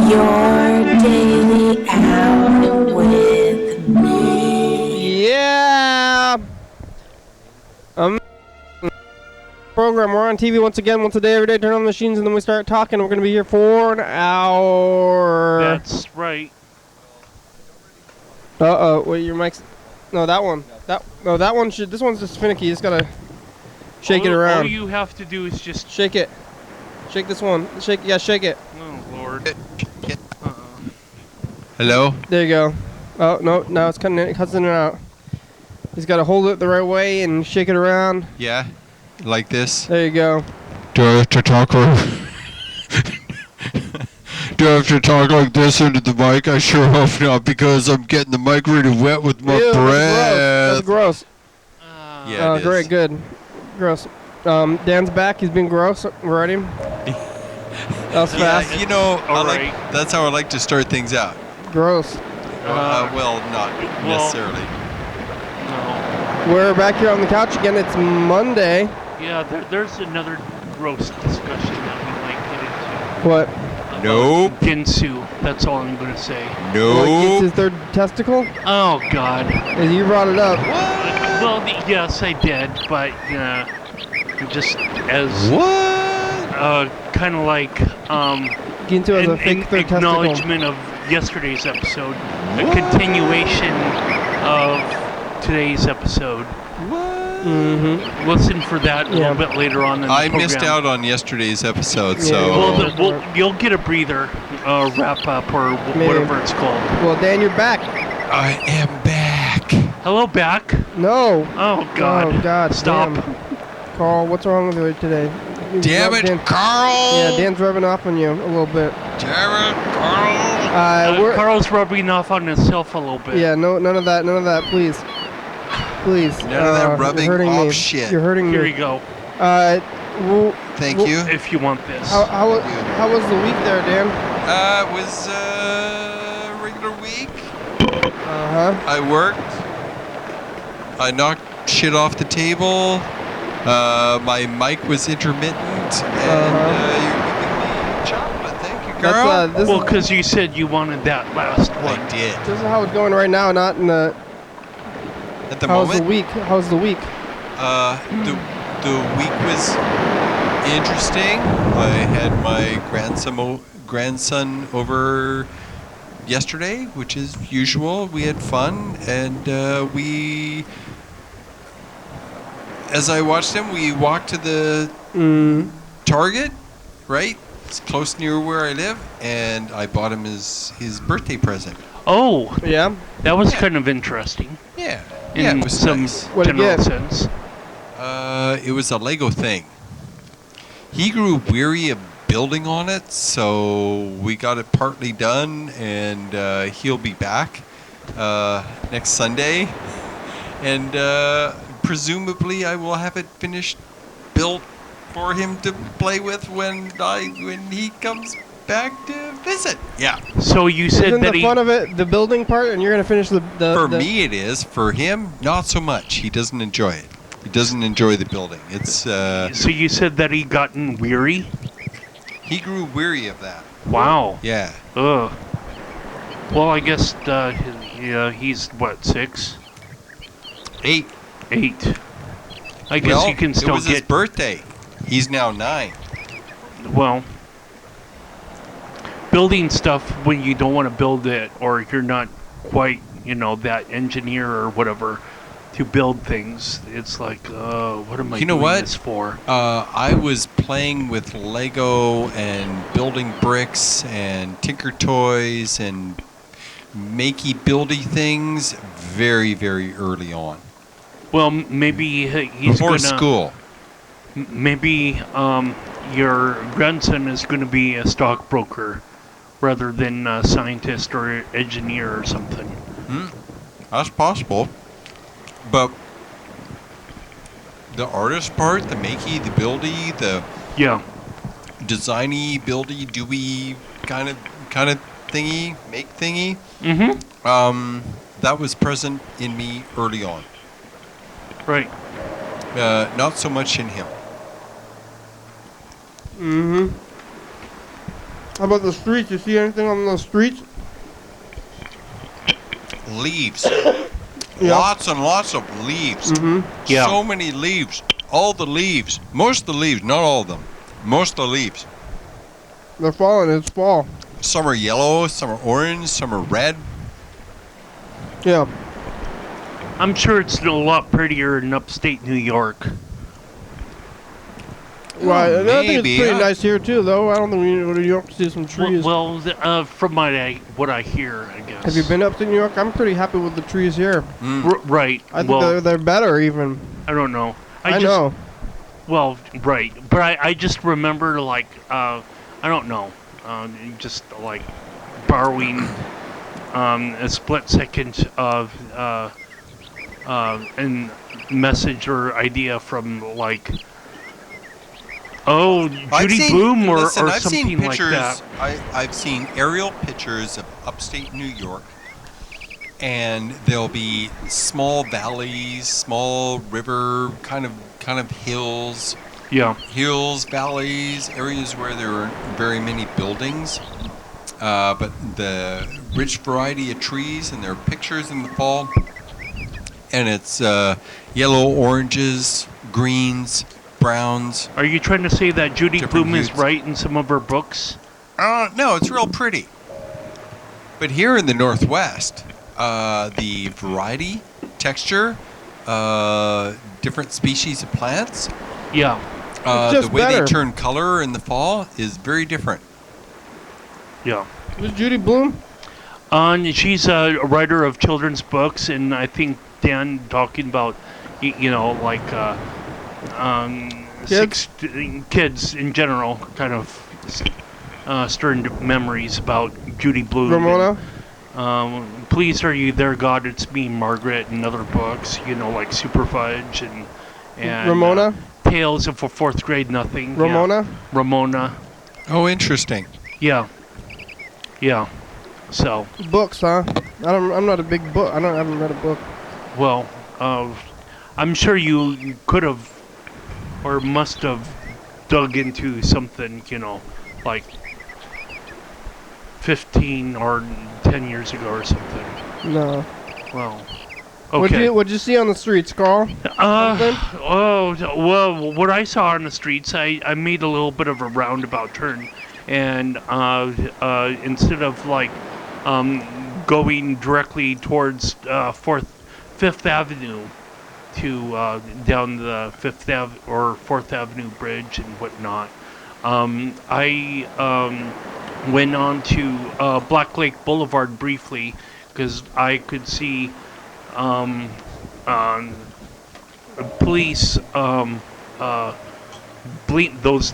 Your day out with me. Yeah. Program. We're on TV once again, once a day, every day. Turn on the machines, and then we start talking. We're going to be here for an hour. That's right. Wait, your mic's... No, that one. That one should... This one's just finicky. You just got to shake it around. All you have to do is just... Shake it. Shake this one. Shake it. Oh, Lord. Hello? There you go. Oh, no, now it's cutting it and out. He's got to hold it the right way and shake it around. Yeah? Like this? There you go. Do I have to talk Do I have to talk like this into the mic? I sure hope not, because I'm getting the mic really wet with my breath. That's gross. Yeah, it is. Great, good. Gross. Dan's back. He's been gross already. That was fast. Yeah, you know, that's how I like to start things out. Gross. Well, not necessarily. No. We're back here on the couch again. It's Monday. Yeah, there's another gross discussion that we might get into. What? Nope. Ginsu. That's all I'm going to say. Nope. It's his third testicle? Oh, God. You brought it up. Well, yes, I did, but just as... What? Kind of like... Ginsu has a fake third acknowledgement testicle. of yesterday's episode. A continuation of today's episode. What? Mm-hmm. Listen for that a little bit later on in the program. I missed out on yesterday's episode, so... Well, you'll get a breather, wrap up, or whatever it's called. Well, Dan, you're back. I am back. Hello, back. No. Oh, God. Oh, God. Stop. Damn. Carl, what's wrong with you today? Damn it, Carl! Yeah, Dan's rubbing off on you a little bit. Damn it, Carl! Carl's rubbing off on himself a little bit. Yeah, none of that, please. Please. None of that rubbing you're hurting off me. shit. You're hurting me. Here you go. Thank you. If you want this. How was the week there, Dan? It was a regular week. Uh-huh. I worked. I knocked shit off the table. My mic was intermittent. And you're giving me chocolate. Thank you, girl. Well, because you said you wanted that last one. I did. This is how it's going right now, not in the... At the moment? How's the week? The week was interesting. I had my grandson over yesterday, which is usual. We had fun, and as I watched him, we walked to the Target, right? It's close near where I live, and I bought him his birthday present. Oh. Yeah? That was kind of interesting. Yeah. In it was some nice. general sense. It was a Lego thing. He grew weary of building on it, so we got it partly done, and he'll be back next Sunday. And presumably I will have it finished, built for him to play with when he comes back to visit. Yeah. So you said Isn't that the fun of it the building part, and you're gonna finish the For me it is. For him, not so much. He doesn't enjoy it. He doesn't enjoy the building. It's So you said that he gotten weary? He grew weary of that. Wow. Yeah. Ugh. Well, I guess he's what, 6? 8. 8. I guess you can still it was his birthday. He's now 9. Well, building stuff when you don't want to build it, or you're not quite, that engineer or whatever to build things. It's like, what am I doing this for? I was playing with Lego and building bricks and Tinker Toys and makey-buildy things very, very early on. Well, maybe he's before school. Maybe your grandson is going to be a stockbroker rather than a scientist or engineer or something. That's possible. But the artist part, the makey, the buildy, the designy, buildy, doey kind of thingy, make thingy. That was present in me early on. Right. Not so much in him. How about the streets? You see anything on the streets? Leaves. Yeah. Lots and lots of leaves. Yeah. So many leaves. All the leaves. Most of the leaves, not all of them. Most of the leaves. They're falling. It's fall. Some are yellow, some are orange, some are red. Yeah. I'm sure it's a lot prettier in upstate New York. Right. And I think it's maybe. pretty nice here too, though. I don't think we go to New York to see some trees. From what I hear, I guess. Have you been up to New York? I'm pretty happy with the trees here. Right. I think they're better even. I don't know. I know. Well, right. But I just remember, like, I don't know. Just, like, borrowing a split second of a message or idea from, like, Judy Bloom or something like that. I've seen aerial pictures of upstate New York, and there'll be small valleys, small river, kind of hills. Yeah. Hills, valleys, areas where there aren't very many buildings, but the rich variety of trees, and there are pictures in the fall, and it's yellow, oranges, greens, browns. Are you trying to say that Judy Different Bloom is hues. right in some of her books? No, it's real pretty. But here in the Northwest, the variety, texture, different species of plants, Yeah. the way better. they turn color in the fall is very different. Yeah. Is Judy Bloom? She's a writer of children's books, and I think Dan talking about, like kids in general, kind of stirring memories about Judy Bloom. Ramona? And, Please Are You There, God? It's Me, Margaret, and other books, like Super Fudge and Ramona? Tales of Fourth Grade Nothing. Ramona? Yeah. Ramona. Oh, interesting. Yeah. Yeah. So, Books, huh? I'm not a big book. I haven't read a book. well, I'm sure you could have or must have dug into something, like 15 or 10 years ago or something. No. Well, okay. What'd you see on the streets, Carl? Well, what I saw on the streets, I made a little bit of a roundabout turn, and instead of like going directly towards Fifth Avenue to down the Fifth Ave or Fourth Avenue Bridge and whatnot, I went on to Black Lake Boulevard briefly because I could see police blink those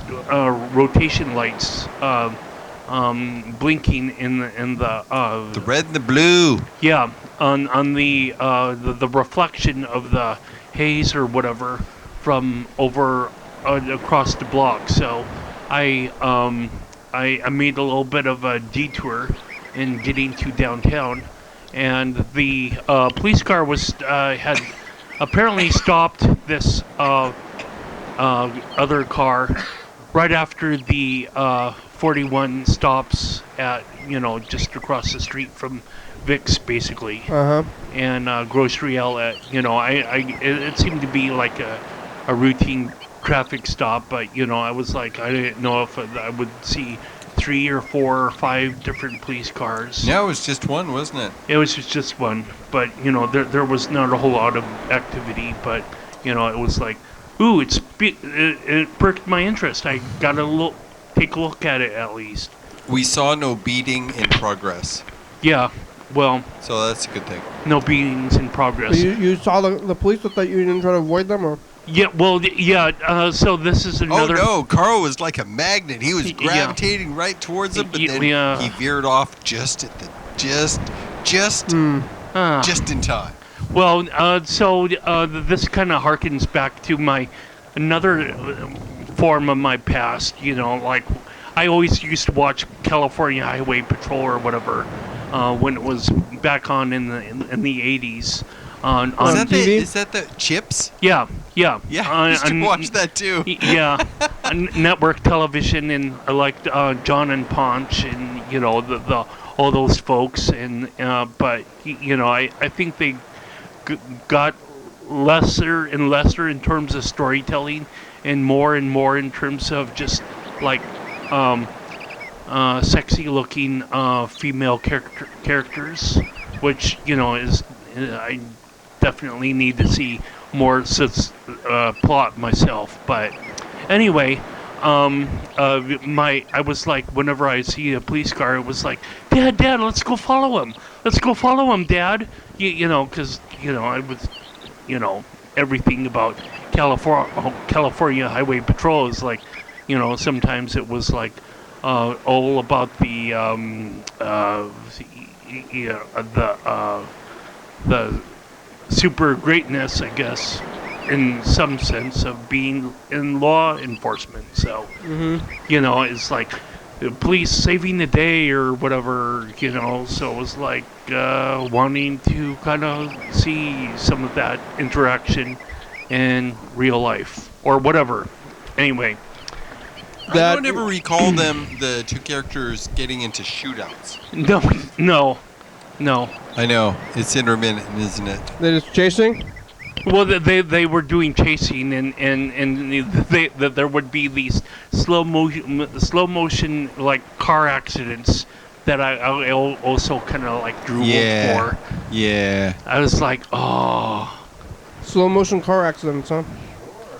rotation lights blinking in the The red and the blue. yeah, on the reflection of the haze or whatever from over across the block. So I made a little bit of a detour in getting to downtown, and the police car had apparently stopped this other car right after the 41 stops at just across the street from Vic's basically, and grocery outlet. It seemed to be like a routine traffic stop, but I was like, I didn't know if I would see 3 or 4 or 5 different police cars. No, it was just one, wasn't it? It was just one, but there was not a whole lot of activity, but it was like, ooh, it perked my interest. I gotta take a look at it at least. We saw no beating in progress, Yeah, well, so that's a good thing. no beatings in progress. You saw the police. Thought you didn't try to avoid them, or? Yeah, well, yeah. So this is another. Oh no, Carl was like a magnet. He was gravitating right towards him, but then he veered off just at the just in time. Well, so this kind of harkens back to my another form of my past. Like I always used to watch California Highway Patrol or whatever when it was back on in the 80s. On TV? Is that the Chips? Yeah. Yeah, I used to watch that too. Yeah. network television, and I liked John and Ponch, and the all those folks, and but I think they got lesser and lesser in terms of storytelling, and more in terms of just like sexy looking female characters, which is I definitely need to see more plot myself. But anyway, I was like, whenever I see a police car, it was like, Dad, let's go follow him, Dad. Because I was, everything about California Highway Patrol is like, sometimes it was like all about the super greatness, I guess, in some sense of being in law enforcement. So, it's like the police saving the day or whatever, so it was like wanting to kind of see some of that interaction in real life or whatever. Anyway. I don't ever recall the two characters getting into shootouts. No. I know. It's intermittent, isn't it? They're just chasing? Well, they were doing chasing, and there would be these slow motion like car accidents that I also kind of like drew for. Yeah. I was like, oh. Slow motion car accidents, huh?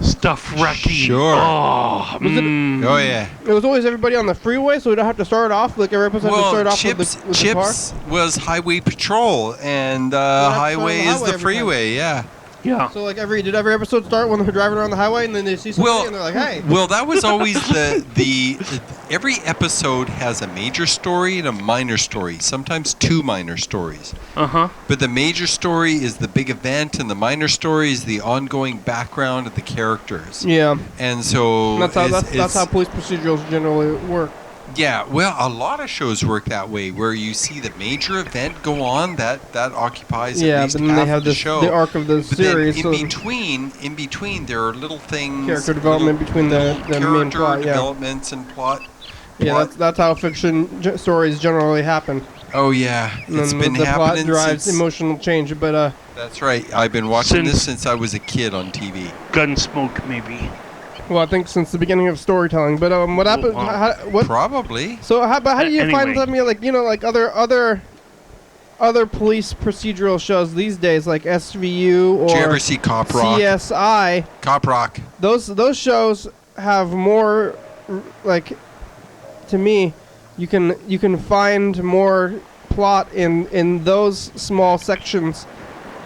Stuff wrecking. Sure. Oh. Oh yeah. It was always everybody on the freeway, so we don't have to start off like every episode. Well, start off Chips with the car. was highway patrol, and highway is the freeway. Yeah. Yeah. So like did every episode start when they're driving around the highway and then they see somebody and they're like, hey. Well, that was always the every episode has a major story and a minor story, sometimes two minor stories. But the major story is the big event, and the minor story is the ongoing background of the characters. Yeah. And so that's how police procedurals generally work. Yeah, well, a lot of shows work that way, where you see the major event go on that occupies at least but then half they have of the show. The arc of the But series. then in between, there are little things. Character development between the main plot. Yeah. Developments and plot. Yeah, that's how fiction stories generally happen. Oh yeah, it's been the plot happening drives since. emotional change, but That's right. I've been watching this since I was a kid on TV. Gunsmoke, maybe. well, I think since the beginning of storytelling. But what happened? Wow. Probably. So how do you find Anyway. something like other police procedural shows these days, like SVU or Did you ever see Cop Rock? CSI? Cop Rock. Those shows have more, like, to me, you can find more plot in those small sections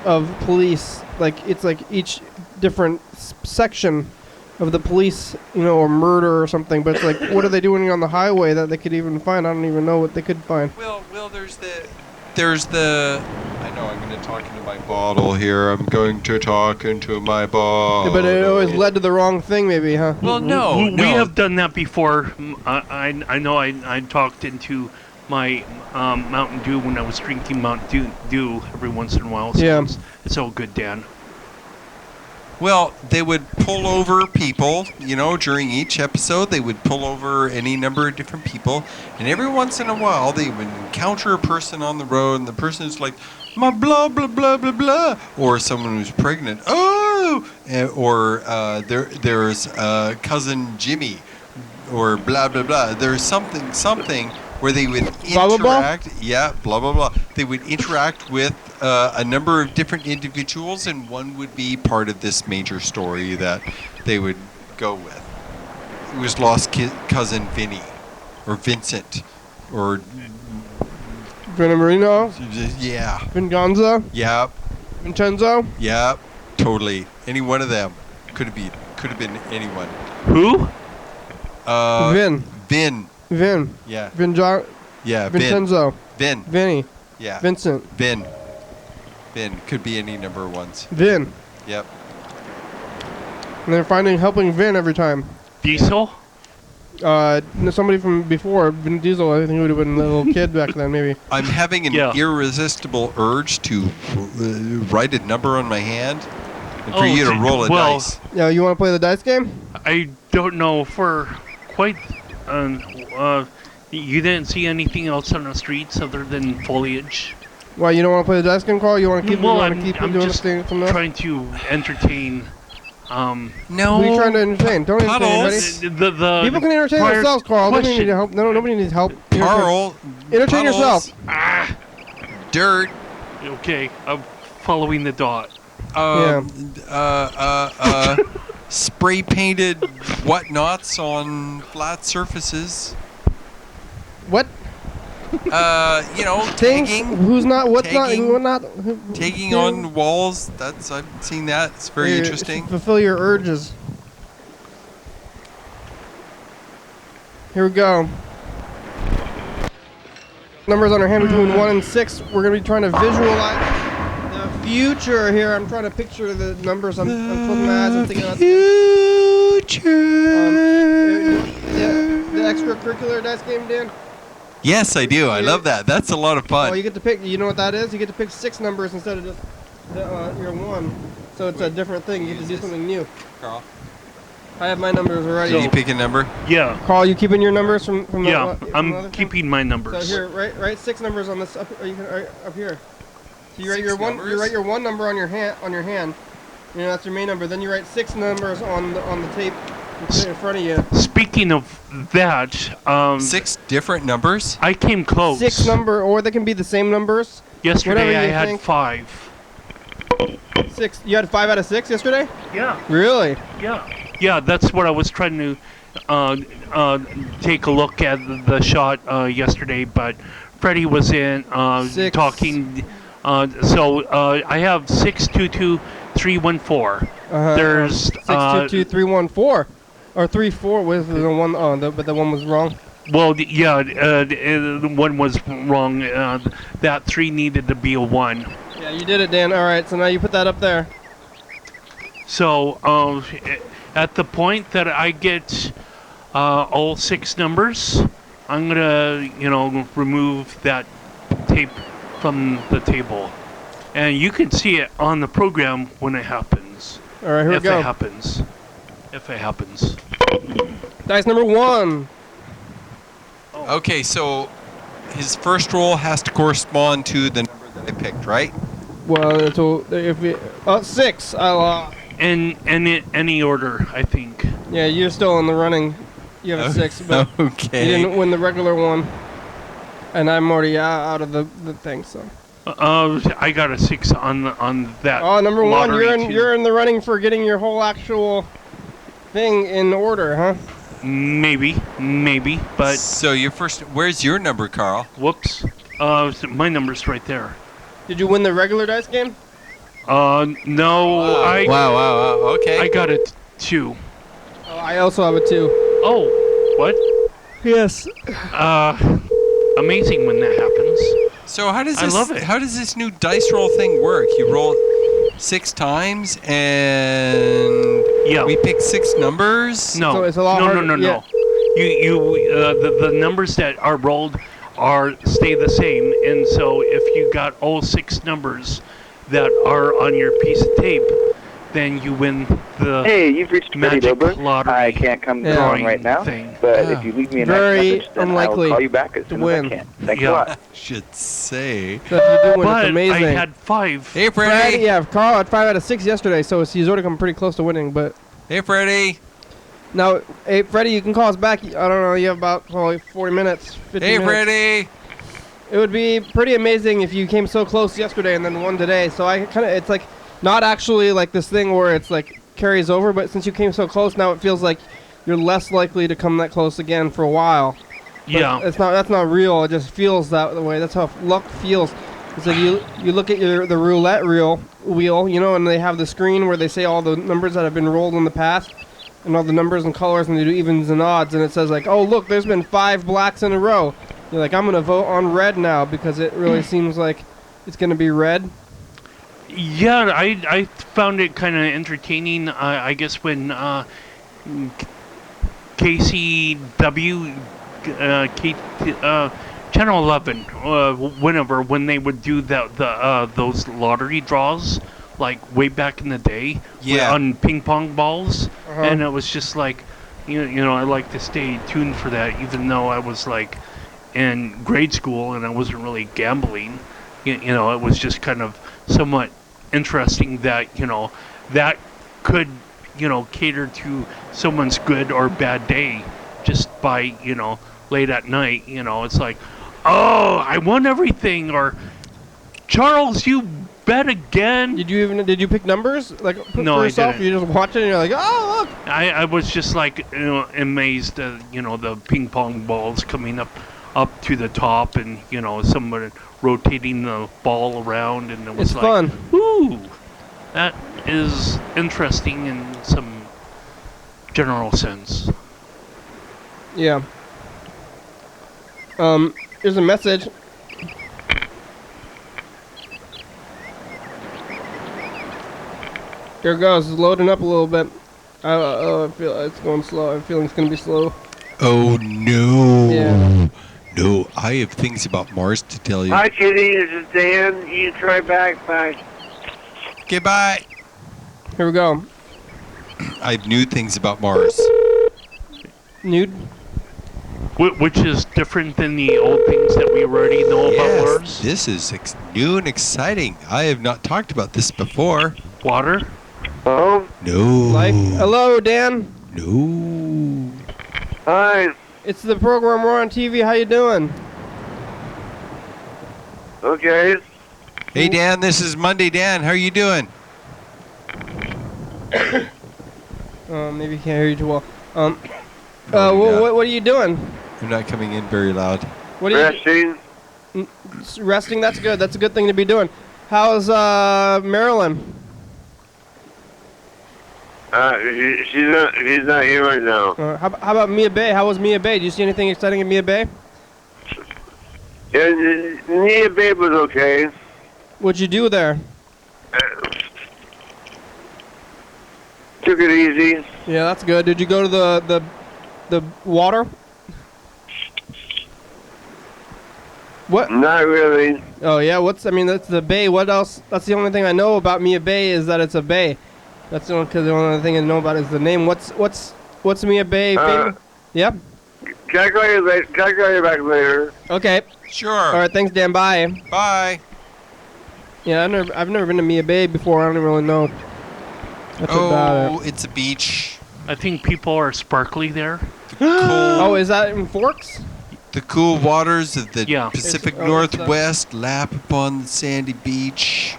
of police. Like it's like each different section of the police, or murder or something. But it's like, what are they doing on the highway that they could even find? I don't even know what they could find. Well, there's the. I know I'm going to talk into my bottle here. I'm going to talk into my bottle. But it always led to the wrong thing, maybe, huh? Well, no, We have done that before. I know I talked into my Mountain Dew when I was drinking Mountain Dew every once in a while. So it's all good, Dan. Well, they would pull over people, during each episode. They would pull over any number of different people. And every once in a while, they would encounter a person on the road, and the person is like, my blah, blah, blah, blah, blah. Or someone who's pregnant. Oh! Or there's cousin Jimmy. Or blah, blah, blah. There's something where they would interact. Blah, blah, blah? Yeah, blah, blah, blah. They would interact with a number of different individuals, and one would be part of this major story that they would go with. It was lost cousin Vinny, or Vincent, or Vin Marino? yeah, Vinganza? yep, Vincenzo? yep, totally. Any one of them could have been anyone. Who? Vin. Yeah. Yeah, Vincenzo. Vin. Vinny. Yeah. Vincent. Vin. Could be any number of ones. Vin. Yep. And they're helping Vin every time. Diesel? Somebody from before, Vin Diesel, I think he would have been a little kid back then, maybe. I'm having an irresistible urge to write a number on my hand and for you to roll a dice. Yeah, you want to play the dice game? I don't know for quite. You didn't see anything else on the streets other than foliage. Why, you don't want to play the dice game, Carl? You want to keep, Well, keep I'm doing just this thing? trying to entertain. No. Who are you trying to entertain? Don't entertain Puddles. anybody. The People can entertain prior themselves, Carl. They don't need question. help. No, nobody needs help. Carl. Entertain Puddles, yourself. Dirt. Okay, I'm following the dot. Spray painted whatnots on flat surfaces. What? Things? Tagging. Who's not? What's Tagging. not? Who not? Tagging on walls. I've seen that. It's very interesting. Fulfill your urges. Here we go. Numbers on our hand between 1 and 6. We're going to be trying to visualize the future here. I'm trying to picture the numbers. I'm closing my eyes and thinking about Future. the extracurricular dice game, Dan. Yes, I do. I love that. That's a lot of fun. Oh, you get to pick. You know what that is? You get to pick 6 numbers instead of just your 1. So it's a different thing. You get to do something new. Carl. I have my numbers already. Did you pick a number? Yeah. Carl, you keeping your numbers from the Yeah, from I'm the other keeping my thing? numbers. So here, write 6 numbers on this up here. So you write 6 your one. numbers? You write your 1 number on your hand. You know, that's your main number. Then you write 6 numbers on the tape and put it in front of you. Speaking of that, 6 different numbers? I came close. 6 number, or they can be the same numbers. Yesterday whatever I you had think. 5. 6. You had 5 out of 6 yesterday. Yeah. Really? Yeah, that's what I was trying to take a look at the shot yesterday, but Freddie was in 6. talking. So I have 622314. There's 622314 or 34 with the one. But the one was wrong. Well, yeah, the one was wrong. That 3 needed to be a 1. Yeah, you did it, Dan. All right, so now you put that up there. So at the point that I get all 6 numbers, I'm gonna, remove that tape from the table, and you can see it on the program when it happens. All right, here we go. If it happens. Dice number 1. Okay, so his first roll has to correspond to the number that I picked, right? Well, so if we 6, In any order, I think. yeah, you're still in the running. You have a 6, but Okay. you didn't win the regular one, and I'm already out of the thing. So. I got a 6 on that. Oh, number 1, lottery too. you're in the running for getting your whole actual thing in order, huh? Maybe, but So your first, where's your number, Carl? whoops. My number's right there. Did you win the regular dice game? No, Wow, okay. I got a 2. Oh, I also have a 2. Oh, what? Yes. Amazing when that happens. So how does I this love it. how does this new dice roll thing work? You roll 6 times and Yeah. we pick 6 numbers? No, So it's a lot no, harder- no, yeah. The numbers that are rolled stay the same, and so if you got all 6 numbers that are on your piece of tape, then you win the Hey, you've reached Freddie magic Wilbur. lottery I can't come to the drawing phone right now, thing. but Oh. if you leave me a Very nice message, then unlikely I'll call you back as to soon win. as I can. Thanks Yeah. a lot. Should say. So if you do win, But it's amazing. I had 5. Hey, Fred, Freddie. yeah, Carl had 5 out of 6 yesterday, so he's already come pretty close to winning. But Hey, Freddie. now, hey, Freddie, you can call us back. I don't know, you have about probably 40 minutes, 50 Hey, minutes. Freddie. It would be pretty amazing if you came so close yesterday and then won today. So it's like not actually like this thing where it's like carries over, but since you came so close, now it feels like you're less likely to come that close again for a while. But Yeah. that's not real. It just feels that way. That's how luck feels. It's like you look at the roulette wheel, and they have the screen where they say all the numbers that have been rolled in the past and all the numbers and colors, and they do evens and odds, and it says like, oh look, there's been 5 blacks in a row. You're like, I'm gonna vote on red now because it really seems like it's gonna be red. Yeah, I found it kind of entertaining. I guess when KCW, Channel 11, when they would do those lottery draws, like way back in the day, Yeah. on ping pong balls, Uh-huh. and it was just like, I like to stay tuned for that, even though I was like in grade school and I wasn't really gambling. It was just kind of somewhat interesting that that could cater to someone's good or bad day just by late at night. It's like, oh, I won everything, or Charles, you bet again. Did you pick numbers No, for I yourself? didn't. You just watch it and you're like, oh look. I was just like amazed at the ping pong balls coming up to the top, and someone rotating the ball around, and it was It's like, fun. ooh, that is interesting in some general sense. Yeah. Here's a message. Here it goes. It's loading up a little bit. I feel it's going slow. I'm feeling it's gonna be slow. Oh no. Yeah. No, I have things about Mars to tell you. Hi, Kitty. This is Dan. You can try back. Bye. Okay, bye. Here we go. I have new things about Mars. Nude. Which is different than the old things that we already know about Mars. Yes, this is new and exciting. I have not talked about this before. Water. Oh, No. Life. Hello, Dan. No. hi. It's the program we're on TV. How you doing? Okay. Hey, Dan, this is Monday Dan. How are you doing? Maybe you can't hear you too well. No, you're not. What are you doing? You're not coming in very loud. What are you Resting. resting? That's good. That's a good thing to be doing. How's Marilyn? He's not here right now. How about Mia Bay? How was Mia Bay? Did you see anything exciting in Mia Bay? Yeah, Nia Babe was okay. What'd you do there? Took it easy. Yeah, that's good. Did you go to the water? What? Not really. Oh yeah. That's the bay. What else? That's the only thing I know about Mia Bay is that it's a bay. That's the only thing I know about is the name. What's Mia Bay? Famous? Yep. Can I call you later? Can I call you back later? Okay. Sure. All right. Thanks, Dan. Bye. Bye. Yeah, I've never been to Mia Bay before. I don't really know. That's about it. It's a beach. I think people are sparkly there. Oh, is that in Forks? The cool waters of the Yeah. Pacific It's Northwest lap upon the sandy beach.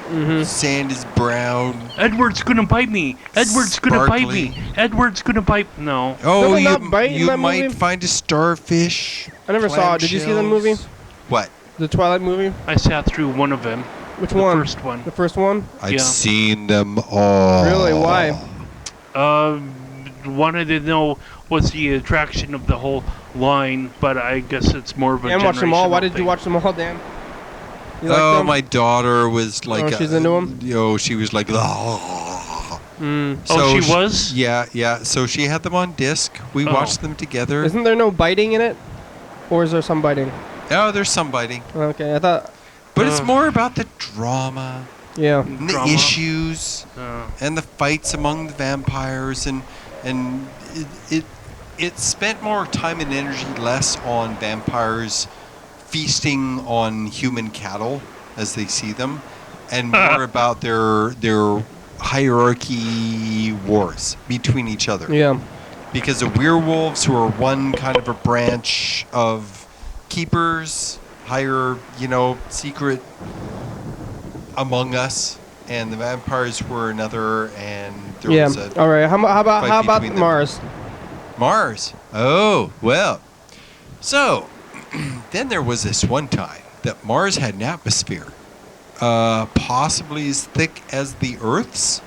Mm-hmm. Sand is brown. Edward's gonna bite me. Edward's gonna bite me. Sparkly. Edward's gonna bite. No. Oh, Someone not bite in you that might movie? find a starfish. I never saw it. Did you see the movie? Clamshells. What? The Twilight movie? I sat through one of them. Which The one? first one. The first one? I've Yeah. seen them all. Really? Why? Wanted to know what's the attraction of the whole line, but I guess it's more of a Dan watched them all. Why generational did you thing. watch them all, Dan? You like Oh, them? my daughter was like. Oh, she's into 'em? She was like. Mm. Oh, she was? Yeah. So she had them on disc. We Oh. watched them together. Isn't there no biting in it? Or is there some biting? Oh, there's some biting, Okay, I thought. but it's Oh. more about the drama Yeah. and the Drama. issues and the fights among the vampires, and it spent more time and energy less on vampires feasting on human cattle as they see them, and more about their hierarchy wars between each other. Yeah. Because the werewolves, who are one kind of a branch of keepers, higher, secret among us, and the vampires were another, and there Yeah. was a All right. How about fight between them. Mars? Mars. Oh, well. So, then there was this one time that Mars had an atmosphere, possibly as thick as the Earth's,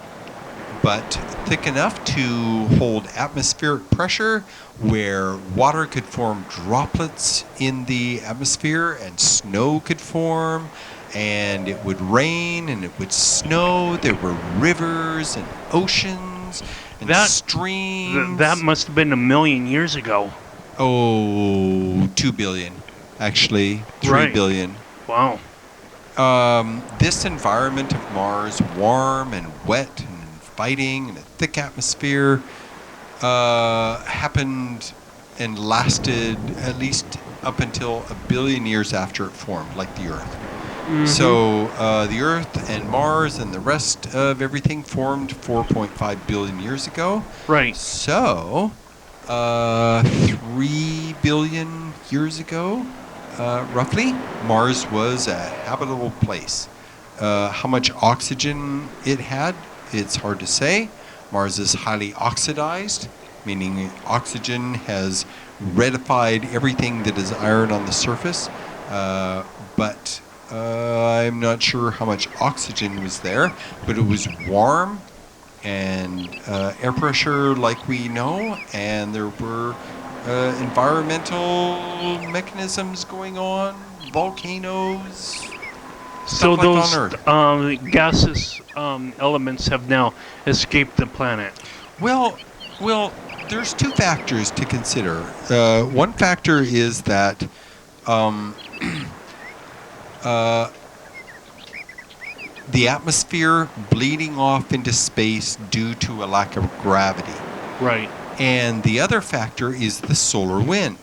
but thick enough to hold atmospheric pressure where water could form droplets in the atmosphere and snow could form, and it would rain and it would snow. There were rivers and oceans and streams. That must have been 1,000,000 years ago. Oh, 2 billion, actually, 3 Right. billion. Wow. This environment of Mars, warm and wet and fighting and a thick atmosphere, happened and lasted at least up until 1 billion years after it formed, like the Earth. So the Earth and Mars and the rest of everything formed 4.5 billion years ago. Right. So 3 billion years ago, roughly, Mars was a habitable place. How much oxygen it had, it's hard to say. Mars is highly oxidized, meaning oxygen has redified everything that is iron on the surface, but I'm not sure how much oxygen was there, but it was warm and air pressure like we know, and there were environmental mechanisms going on, volcanoes. So Stuff like those on Earth. gaseous elements have now escaped the planet. Well, there's two factors to consider. One factor is that the atmosphere bleeding off into space due to a lack of gravity. Right. And the other factor is the solar wind.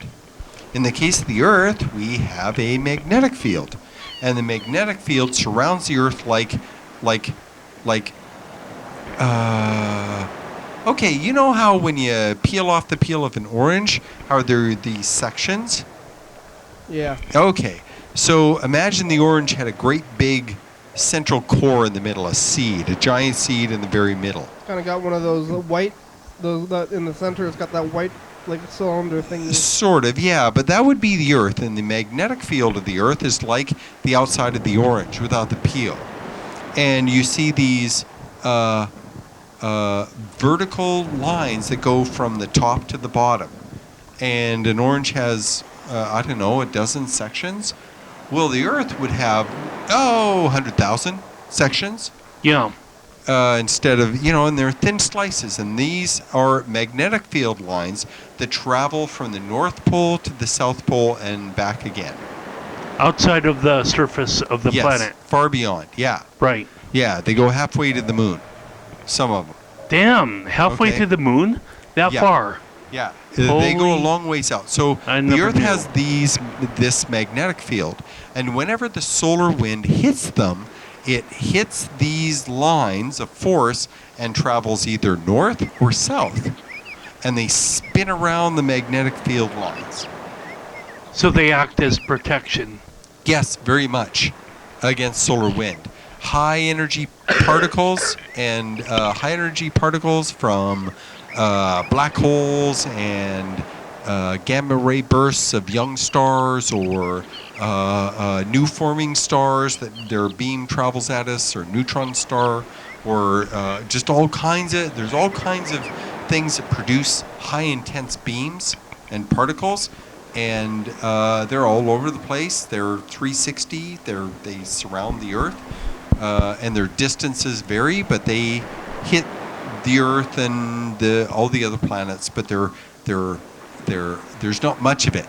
In the case of the Earth, we have a magnetic field. And the magnetic field surrounds the Earth okay, you know how when you peel off the peel of an orange, how there are these sections? Yeah. Okay, so imagine the orange had a great big central core in the middle, a giant seed in the very middle. Kind of got one of those white, that in the center. It's got that white like cylinder thing. Sort of, yeah, but that would be the Earth, and the magnetic field of the Earth is like the outside of the orange without the peel. And you see these vertical lines that go from the top to the bottom. And an orange has, I don't know, a dozen sections. Well, the Earth would have, 100,000 sections. Yeah. Instead of, and they're thin slices. And these are magnetic field lines that travel from the North Pole to the South Pole and back again. Outside of the surface of the planet. Far beyond, yeah. Right. Yeah, they go halfway to the moon. Some of them. Damn, halfway Okay. to the moon? That Yeah. far? Yeah, they go a Holy- long ways out. So I the never Earth knew. has this magnetic field, and whenever the solar wind hits them, it hits these lines of force and travels either north or south, and they spin around the magnetic field lines. So they act as protection. Yes, very much against solar wind. High energy particles and high energy particles from black holes and gamma ray bursts of young stars or new forming stars that their beam travels at us, or neutron star, or just there's all kinds of things that produce high intense beams and particles, and they're all over the place. They're 360. They surround the Earth, and their distances vary, but they hit the Earth and all the other planets. But there's not much of it.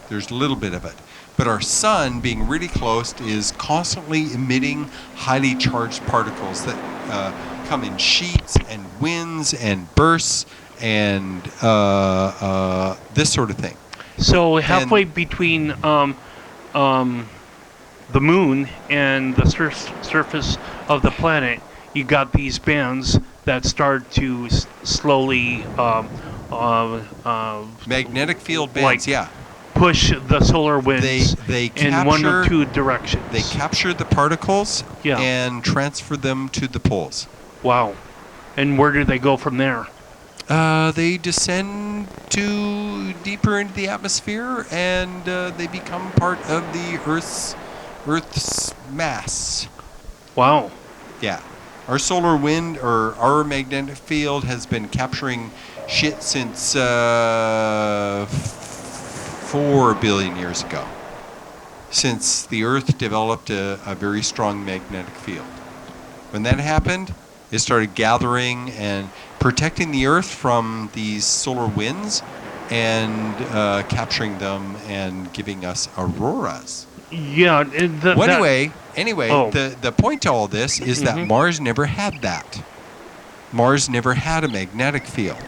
There's a little bit of it. But our sun, being really close, is constantly emitting highly charged particles that come in sheets and winds and bursts and this sort of thing. So halfway between the moon and the surface of the planet, you got these bands that start to slowly Magnetic field bands, yeah. push the solar winds They in one or capture- two directions. They capture the particles Yeah. and transfer them to the poles. Wow. And where do they go from there? They descend to deeper into the atmosphere, and they become part of the Earth's mass. Wow. Yeah. Our solar wind, or our magnetic field, has been capturing shit since 4 billion years ago. Since the Earth developed a very strong magnetic field. When that happened, it started gathering and protecting the Earth from these solar winds and capturing them and giving us auroras. Yeah. Well, anyway, Oh. the point to all this is that Mars never had that. Mars never had a magnetic field.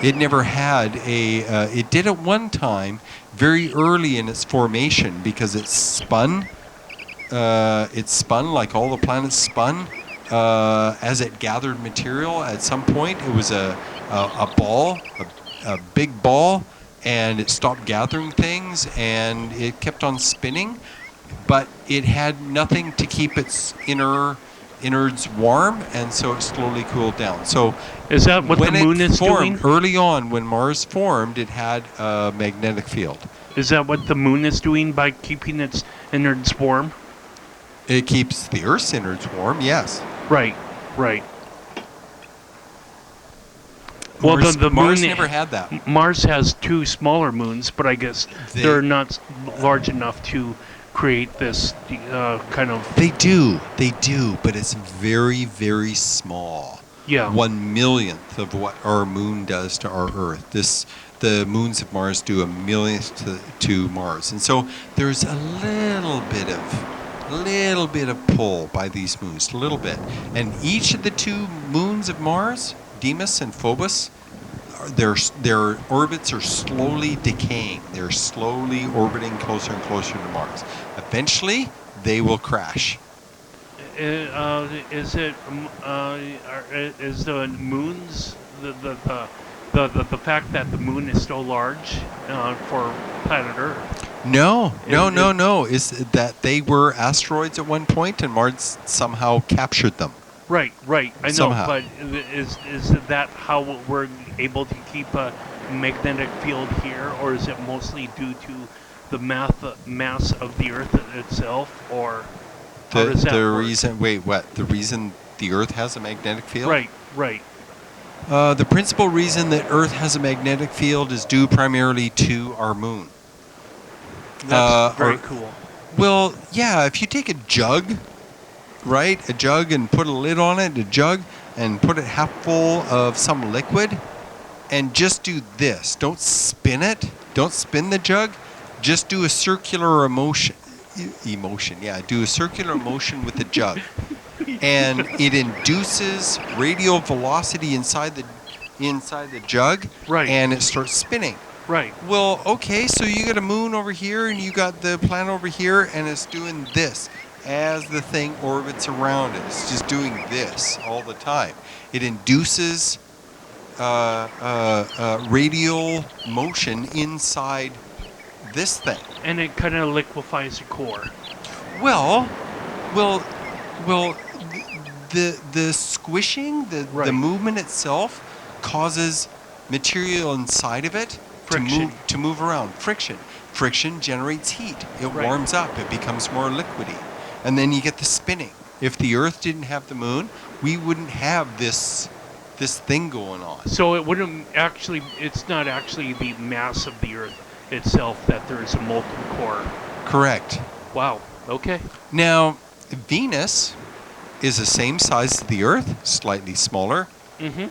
It never had a. It did at one time, very early in its formation, because it spun. It spun like all the planets spun. As it gathered material, at some point it was a ball, a big ball, and it stopped gathering things, and it kept on spinning, but it had nothing to keep its innards warm, and so it slowly cooled down. So Is that what the moon is doing? Early on, when Mars formed, it had a magnetic field. Is that what the moon is doing by keeping its innards warm? It keeps the Earth's innards warm, yes. Right, right. Well, the Mars moon never had that. Mars has 2 smaller moons, but I guess they're not large enough to create this kind of... They do, but it's very, very small. Yeah. 1/millionth of what our moon does to our Earth. The moons of Mars do 1/millionth to Mars. And so there's a little bit of pull by these moons, a little bit. And each of the 2 moons of Mars, Deimos and Phobos, their orbits are slowly decaying. They're slowly orbiting closer and closer to Mars. Eventually, they will crash. Is the moons the fact that the moon is so large for planet Earth? No. Is that they were asteroids at one point, and Mars somehow captured them. Right. I know, Somehow. but is that how we're able to keep a magnetic field here, or is it mostly due to the mass of the Earth itself, or how does that work? The reason the Earth has a magnetic field? Right. The principal reason that Earth has a magnetic field is due primarily to our moon. That's very cool. Well, yeah, if you take a jug, right, and put a lid on it, and put it half full of some liquid, and just do this. Don't spin it. Don't spin the jug. Just do a circular motion. Do a circular motion with the jug. And it induces radial velocity inside the jug, Right. and it starts spinning. Right. Well, okay, so you got a moon over here, and you got the planet over here, and it's doing this as the thing orbits around it. It's just doing this all the time. It induces radial motion inside this thing. And it kind of liquefies the core. Well, the squishing, the movement itself causes material inside of it to move around. Friction generates heat. It warms up. It becomes more liquidy. And then you get the spinning. If the Earth didn't have the moon, we wouldn't have this thing going on. So it's not actually the mass of the Earth itself that there is a molten core. Correct. Wow. Okay. Now, Venus is the same size as the Earth, slightly smaller. Mm-hmm.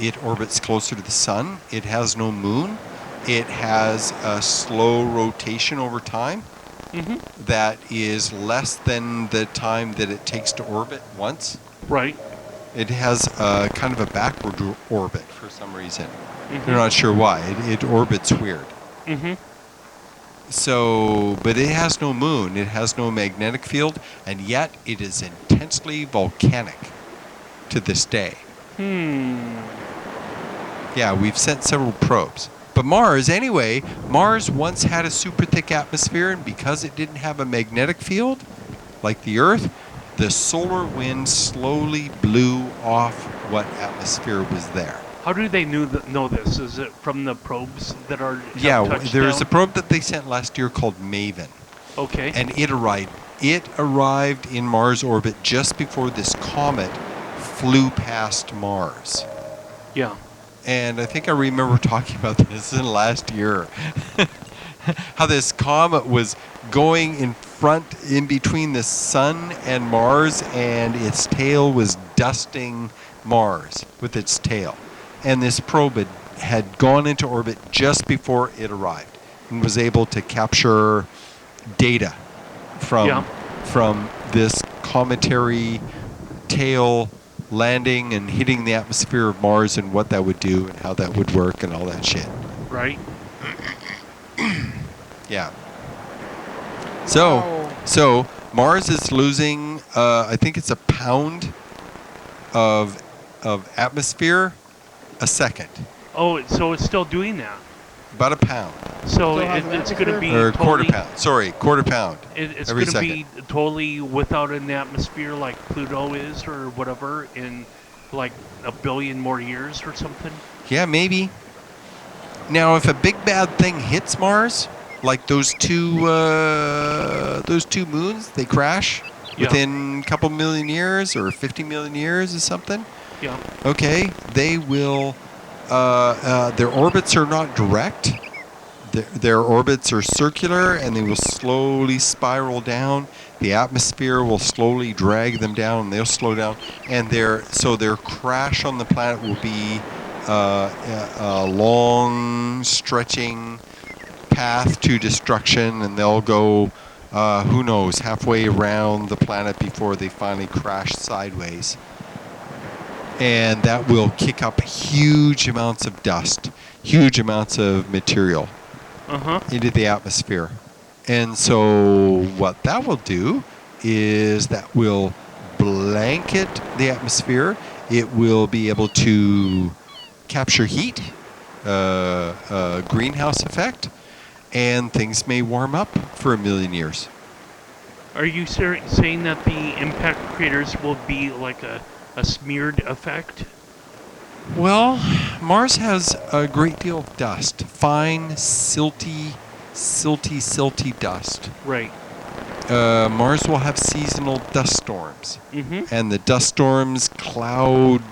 It orbits closer to the sun. It has no moon. It has a slow rotation over time. Mm-hmm. That is less than the time that it takes to orbit once. Right. It has kind of a backward orbit for some reason. Mm-hmm. They're not sure why. It orbits weird. Mm-hmm. So, but it has no moon. It has no magnetic field, and yet it is intensely volcanic to this day. Yeah, we've sent several probes. But Mars once had a super thick atmosphere, and because it didn't have a magnetic field, like the Earth, the solar wind slowly blew off what atmosphere was there. How do they know this? Is it from the probes that are there's a probe that they sent last year called Maven. Okay. And it arrived in Mars orbit just before this comet flew past Mars. Yeah. And I think I remember talking about this in last year. How this comet was going in between the sun and Mars, and its tail was dusting Mars with its tail. And this probe had gone into orbit just before it arrived and was able to capture data from this cometary tail landing and hitting the atmosphere of Mars and what that would do and how that would work and all that shit. Right. Yeah. So Mars is losing, I think it's a pound of atmosphere a second. Oh, so it's still doing that. About a pound. So Still has an it's going to be Or totally, quarter pound. Sorry, quarter pound. It's every going to be second. totally without an atmosphere like Pluto is or whatever in like a billion more years or something. Yeah, maybe. Now, if a big bad thing hits Mars, like those two moons, they crash Yeah. within a couple million years or 50 million years or something. Yeah. Okay, they will. Their orbits are not direct. Their orbits are circular, and they will slowly spiral down. The atmosphere will slowly drag them down, and they'll slow down. And their crash on the planet will be a long, stretching path to destruction, and they'll go, who knows, halfway around the planet before they finally crash sideways. And that will kick up huge amounts of dust, huge amounts of material into the atmosphere. And so what that will do is that will blanket the atmosphere. It will be able to capture heat, greenhouse effect, and things may warm up for a million years. Are you saying that the impact craters will be like a smeared effect? Well, Mars has a great deal of dust, fine, silty dust. Right. Mars will have seasonal dust storms, and the dust storms cloud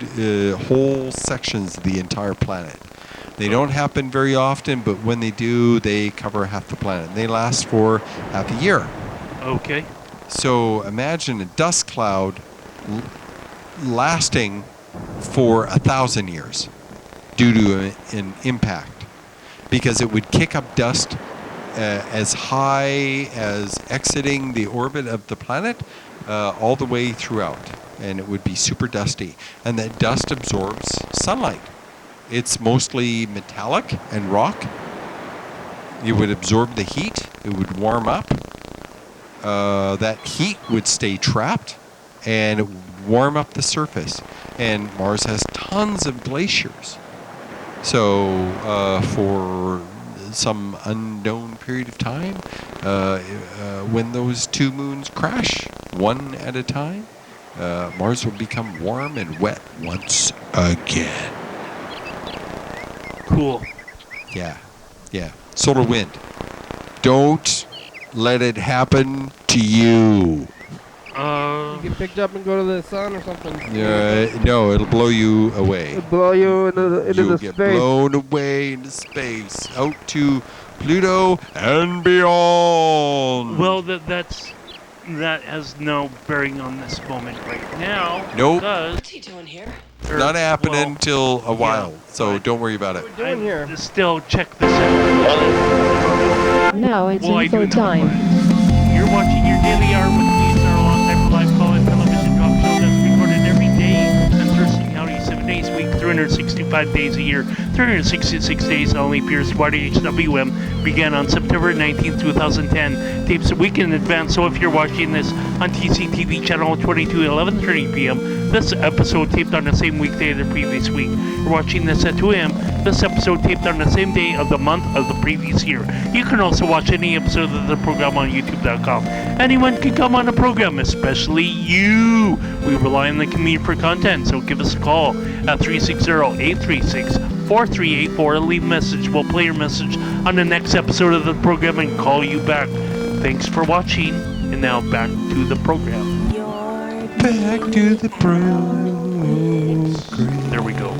whole sections of the entire planet. They don't happen very often, but when they do, they cover half the planet. They last for half a year. Okay. So imagine a dust cloud lasting for 1,000 years due to an impact, because it would kick up dust as high as exiting the orbit of the planet all the way throughout, and it would be super dusty. And that dust absorbs sunlight. It's mostly metallic and rock. It would absorb the heat. It would warm up. That heat would stay trapped and it would warm up the surface. And Mars has tons of glaciers. So for some unknown period of time, when those two moons crash, one at a time, Mars will become warm and wet once again. Cool. Yeah. Solar wind. Don't let it happen to you. You get picked up and go to the sun or something. No, it'll blow you away. It'll blow you into You'll the get space. blown away into space, out to Pluto and beyond. Well, that has no bearing on this moment right now. Nope. Because What's he doing here? Not happening until a while, so but- don't worry about it. What are we doing here? Still check this out. Now it's Well, I do info know, time. but you're watching your daily hour with me, sir, alongside for live call and television talk show that's recorded every day in Thurston County, 7 days a week, 365 days a year, 366 days only. Pierce YDHWM began on September 19th, 2010. Tapes a week in advance, so if you're watching this on TCTV channel 22 at 11:30 p.m., this episode taped on the same weekday of the previous week. You're watching this at 2 a.m., this episode taped on the same day of the month of the previous year. You can also watch any episode of the program on YouTube.com. Anyone can come on the program, especially you. We rely on the community for content, so give us a call at 360-836-4384 and leave a message. We'll play your message on the next episode of the program and call you back. Thanks for watching, and now back to the program. Back to the program. There we go.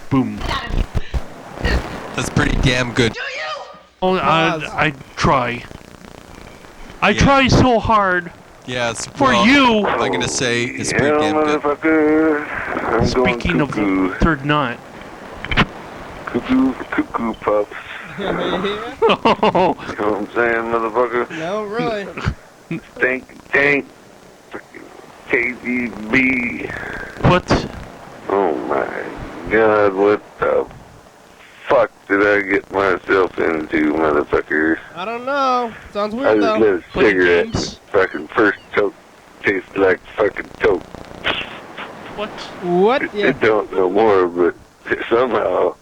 Boom. That's pretty damn good. Oh, I try. I Yeah. try so hard Yes. for well, you. I'm gonna say it's pretty damn good. motherfucker. I'm Speaking going of cuckoo. third nut. Cuckoo puffs. Yeah. You know what I'm saying, motherfucker? No, really. Thank KGB. What? Oh my God, what the fuck did I get myself into, motherfucker? I don't know. Sounds I weird just though. lit a Playing cigarette. games? Fucking first toke tastes like fucking toke. What? What? I Yeah. don't know more, but somehow,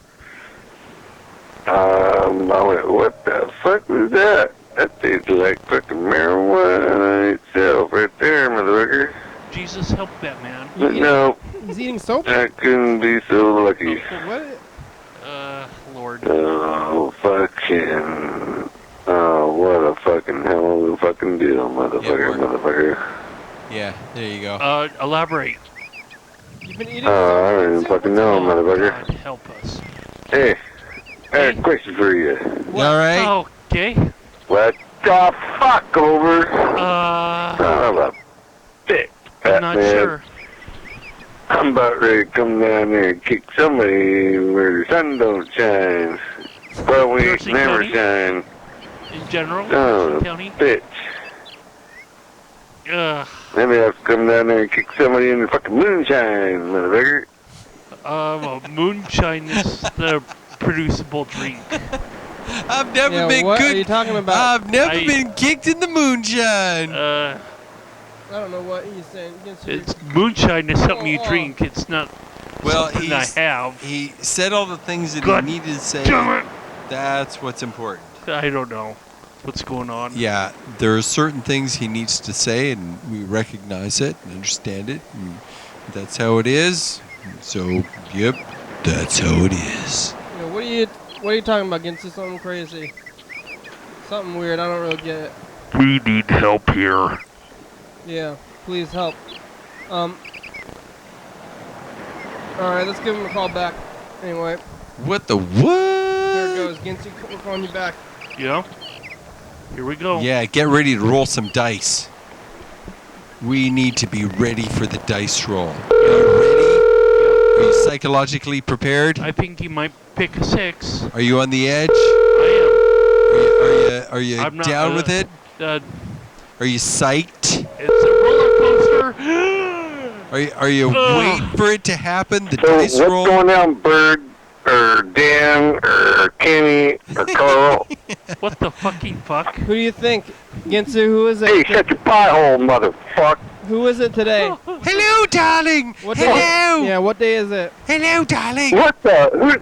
I went, what the fuck was that? That tastes like fucking marijuana itself right there, motherfucker. Jesus help that man. But no, He's eating soap. I couldn't be so lucky. What? Lord. Oh, fucking. Oh, what a fucking hell of a fucking deal, motherfucker, Yeah, motherfucker. Yeah, there you go. Elaborate. You've been eating I don't soap? even fucking know, Oh, motherfucker. God help us. Hey, I got a question for you. You all right? Okay. What the fuck, over? Son of a bitch, I'm not Batman. sure. I'm about ready to come down there and kick somebody where the sun don't shine. But we Thurston never County? shine. In general, Son Thurston of a County. bitch. Maybe I have to come down there and kick somebody in the fucking moonshine, motherfucker. Well, moonshine is the producible drink. I've never Yeah, been what good. are you talking about? I've never I- been kicked in the moonshine. I don't know what he's saying. It's moonshine is something you Oh, oh. drink. It's not Well, something I have. he said all the things that God he needed to say. Damn it! That's what's important. I don't know what's going on. Yeah, there are certain things he needs to say, and we recognize it and understand it. And that's how it is. So, yep, that's how it is. You know, what are you talking about? Getting to something crazy, something weird. I don't really get it. We need help here. Yeah, please help. All right, let's give him a call back. Anyway, What the here it what? goes. Ginty, we're calling you back. Yeah. Here we go. Yeah, get ready to roll some dice. We need to be ready for the dice roll. Are you ready? Are you psychologically prepared? I think he might pick a 6. Are you on the edge? I Are you I'm not, down with it? am. Are you psyched? It's a roller coaster. Are you waiting for it to happen? The So dice what's roll? going on, Bird, or Dan, or Kenny, or Carl? What the fucking fuck? Who do you think? Ginsu, who is Hey, it? shut your pie hole, motherfucker. Who is it today? Hello, darling. What day? Hello. Yeah, what day is it? Hello, darling. What the?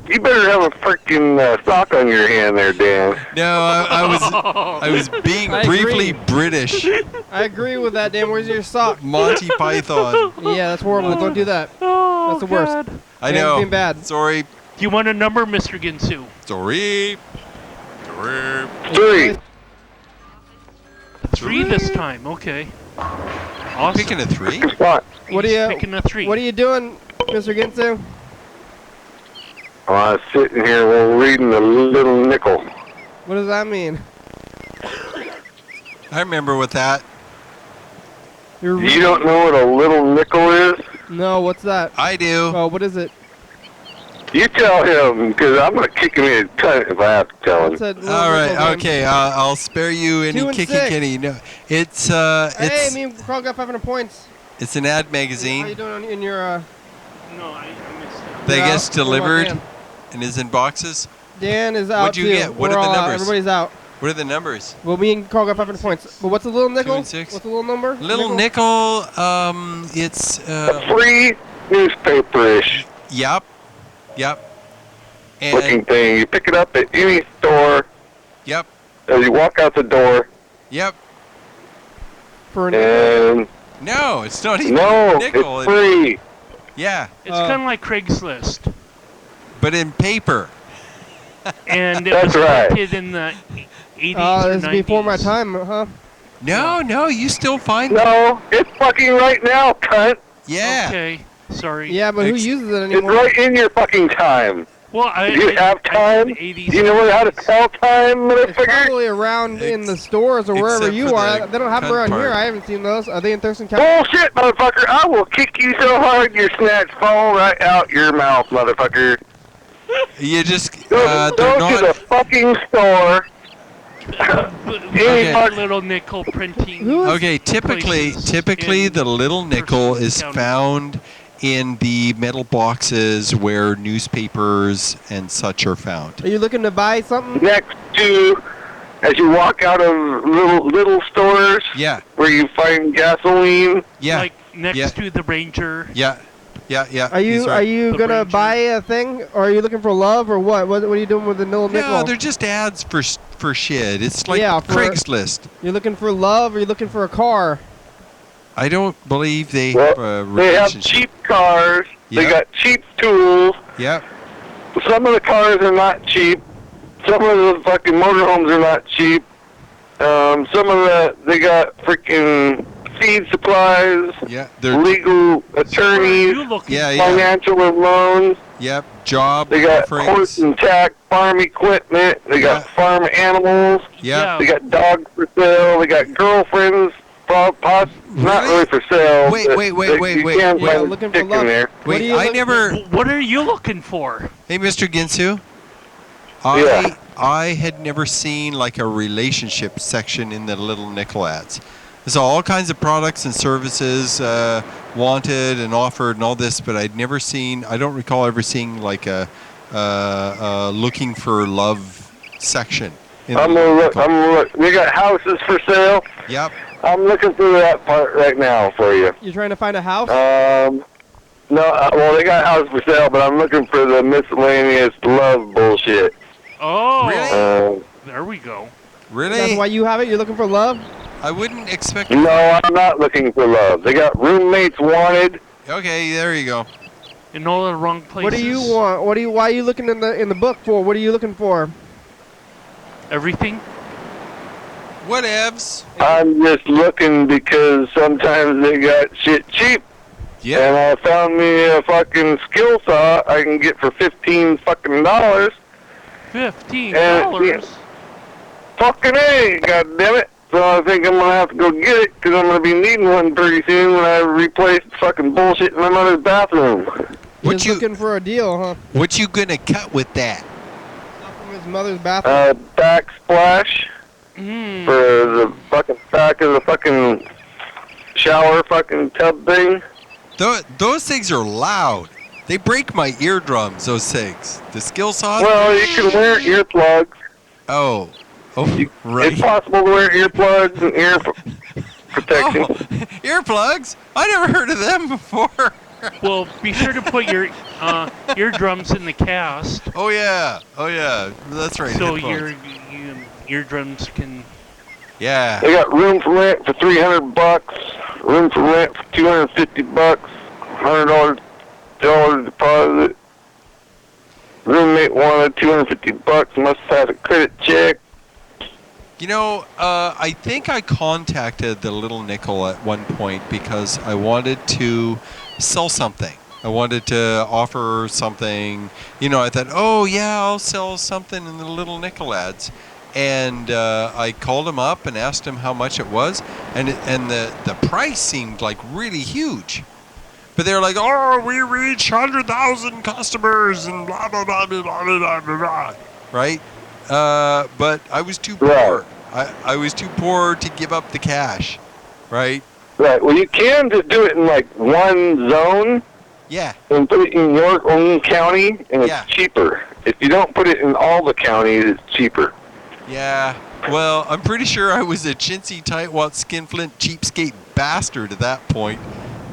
You better have a freaking sock on your hand there, Dan. No, I was being I briefly agree. British. I agree with that, Dan. Where's your sock? Monty Python. Yeah, that's horrible. Don't do that. Oh, That's the worst. God. I Dan's know. being bad. Sorry. Do you want a number, Mr. Ginsu? Sorry. 3. 3 this time. Okay. Awesome. Picking a 3? What? What He's are you? picking a 3. What are you doing, Mr. Ginsu? I was sitting here while reading the Little Nickel. What does that mean? I remember with that. You're You don't know what a Little Nickel is? No, what's that? I do. Oh, what is it? You tell him, because I'm going to kick him in the cunt if I have to tell him. What's that? All right. Okay. I'll spare you any 2 and kicking 6. Kenny. No, it's Hey, me and Carl got 500 points. it's an ad How you magazine doing in your? No, I missed it. that your gets out? What about delivered Dan? and is in boxes. Dan is out What'd you too. get? What We're are the all out. numbers? Everybody's out. What are the numbers? Well, me and Carl got 500 points. But what's the little nickel? and 6. What's the little number? Little nickel. It's Free newspaper-ish Yep. looking And thing. You pick it up at any store yep. as you walk out the door, Yep. For a nickel. and No, it's not even no, nickel. it's free. Yeah, It's kind of like Craigslist. but in paper. And it That's was right. invented in the 80s or This 90s. is before my time, huh? No, you still find them. No, it's fucking right now, cunt. Yeah. Okay, sorry. Yeah, but who uses it It's anymore? right in your fucking time. Well, Do you have I time? did Do 80s you know how to 90s. tell time, It's motherfucker? probably around in the stores or wherever Except you for are. the They don't have them cunt around here. part. I haven't seen those. Are they in Thurston County? Bullshit, motherfucker. I will kick you so hard your snacks fall right out your mouth, motherfucker. You just Go, they're go to the not. fucking store Any Little nickel printing. Who is- Okay, typically in the little nickel Thurston is County. found in the metal boxes where newspapers and such are found. Are you looking to buy something? next to, as you walk out of little stores Yeah, where you find gasoline. yeah, Like next yeah. to the Ranger. yeah. Are he's you right. are you The gonna Ranger. buy a thing, or are you looking for love, or what? What are you doing with the little nickel? No, they're just ads for shit. It's like Yeah, for- Craigslist. You're looking for love, or are you looking for a car? I don't believe they Well, have a they have relationship. cheap cars. They Yeah. got cheap tools. Yeah, Some of the cars are not cheap. Some of the fucking motorhomes are not cheap. They got freaking feed supplies, yeah. They're legal What are attorneys, you looking Yeah, for? yeah. financial and loans. Yep, job They got horse offerings. and tack farm equipment. They got Yeah. farm animals. Yeah. They got dogs for sale. They got girlfriends. Not Really? really for sale. Wait, but wait, wait, they- wait, you wait. can Yeah, find a looking for dick love. in there. What are Wait, you I looking- never. What are you looking for? Hey, Mr. Ginsu. Yeah. I had never seen like a relationship section in the little nickel ads. So all kinds of products and services wanted and offered and all this, but I'd never seen. I don't recall ever seeing like a looking for love section. In the I'm little gonna look. nickel. I'm gonna look. We got houses for sale. Yep. I'm looking through that part right now for you. You trying to find a house? No, well, they got houses for sale, but I'm looking for the miscellaneous love bullshit. Oh, Really? there we go. Really? That's why you have it. You're looking for love. I wouldn't expect. No, I'm not looking for love. They got roommates wanted. Okay, there you go. In all the wrong places. What do you want? Why are you looking in the book for? What are you looking for? Everything? Whatevs. I'm just looking because sometimes they got shit cheap. Yeah. And I found me a fucking skill saw I can get for $15 fucking dollars. $15. Fucking A, goddammit. So I think I'm gonna have to go get it because I'm gonna be needing one pretty soon when I replace the fucking bullshit in my mother's bathroom. You're What just you- looking for a deal, huh? What you gonna cut with that? Stuff from his mother's bathroom. Backsplash Mm. for the fucking back of the fucking shower fucking tub thing. Those things are loud. They break my eardrums, those things. The skill saws? Well, you can wear earplugs. Oh, It's right. possible to wear earplugs and ear protection. Oh, earplugs? I never heard of them before. Well, be sure to put your eardrums in the cast Oh yeah, that's right. so headphones. your eardrums can. Yeah. They got room for rent for $300, room for rent for $250, $100 deposit. Roommate wanted $250, must have a credit check. You know, I think I contacted the Little Nickel at one point because I wanted to sell something. I wanted to offer something. You know, I thought, oh yeah, I'll sell something in the Little Nickel ads. And I called him up and asked him how much it was, and the price seemed like really huge. But they were like, oh, we reach 100,000 customers and blah blah blah blah blah blah blah blah. Right? But I was too poor. I was too poor to give up the cash. Right? Right, well, you can just do it in like one zone Yeah. and put it in your own county, and it's Yeah. cheaper. If you don't put it in all the counties, it's cheaper. Yeah. Well, I'm pretty sure I was a chintzy, tightwad, skinflint, cheapskate bastard at that point,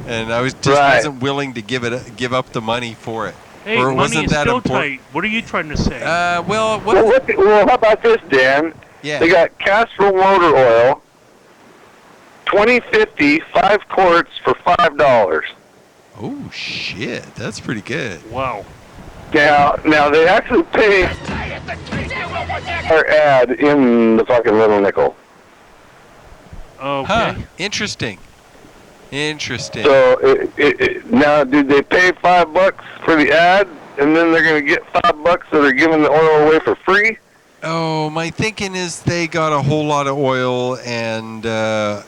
and I was just Right. wasn't willing to give up the money for it. Hey, Or it money wasn't is that still important. tight. What are you trying to say? Well, Well, how about this, Dan? yeah. They got Castrol motor oil, 2050, 5 quarts for $5. Oh shit, that's pretty good. Wow. Now they actually pay our ad in the fucking Little Nickel. Okay. Huh? Interesting. Interesting. So now, did they pay $5 for the ad, and then they're gonna get $5, so they're giving the oil away for free? Oh, my thinking is they got a whole lot of oil, and